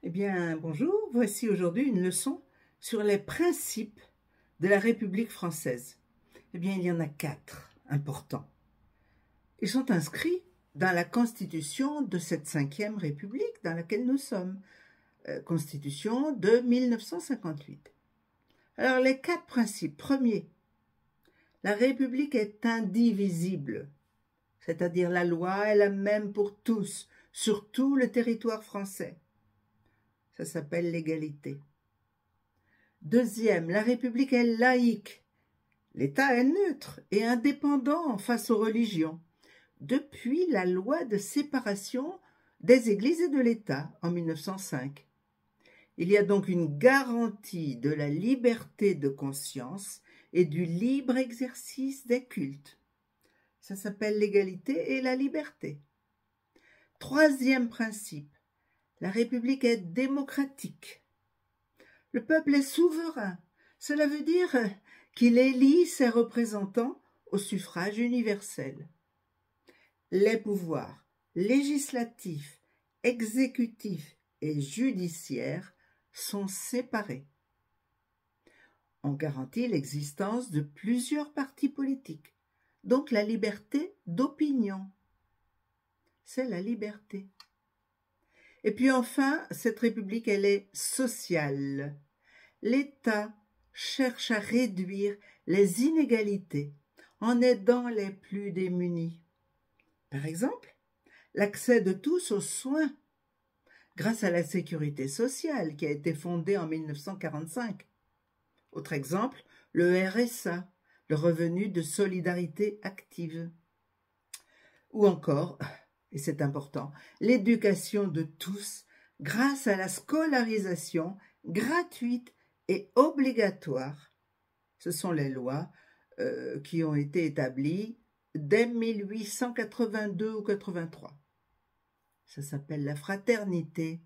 Eh bien, bonjour, voici aujourd'hui une leçon sur les principes de la République française. Eh bien, il y en a 4 importants. Ils sont inscrits dans la Constitution de cette 5e République dans laquelle nous sommes, Constitution de 1958. Alors, les 4 principes. Premier, la République est indivisible, c'est-à-dire la loi est la même pour tous, sur tout le territoire français. Ça s'appelle l'égalité. Deuxième, la République est laïque. L'État est neutre et indépendant face aux religions, depuis la loi de séparation des églises et de l'État en 1905. Il y a donc une garantie de la liberté de conscience et du libre exercice des cultes. Ça s'appelle l'égalité et la liberté. Troisième principe, la République est démocratique. Le peuple est souverain. Cela veut dire qu'il élit ses représentants au suffrage universel. Les pouvoirs législatifs, exécutifs et judiciaires sont séparés. On garantit l'existence de plusieurs partis politiques, donc la liberté d'opinion. C'est la liberté. Et puis enfin, cette République, elle est sociale. L'État cherche à réduire les inégalités en aidant les plus démunis. Par exemple, l'accès de tous aux soins grâce à la sécurité sociale qui a été fondée en 1945. Autre exemple, le RSA, le revenu de solidarité active. Ou encore, et c'est important, l'éducation de tous grâce à la scolarisation gratuite et obligatoire. Ce sont les lois qui ont été établies dès 1882 ou 83. Ça s'appelle la fraternité.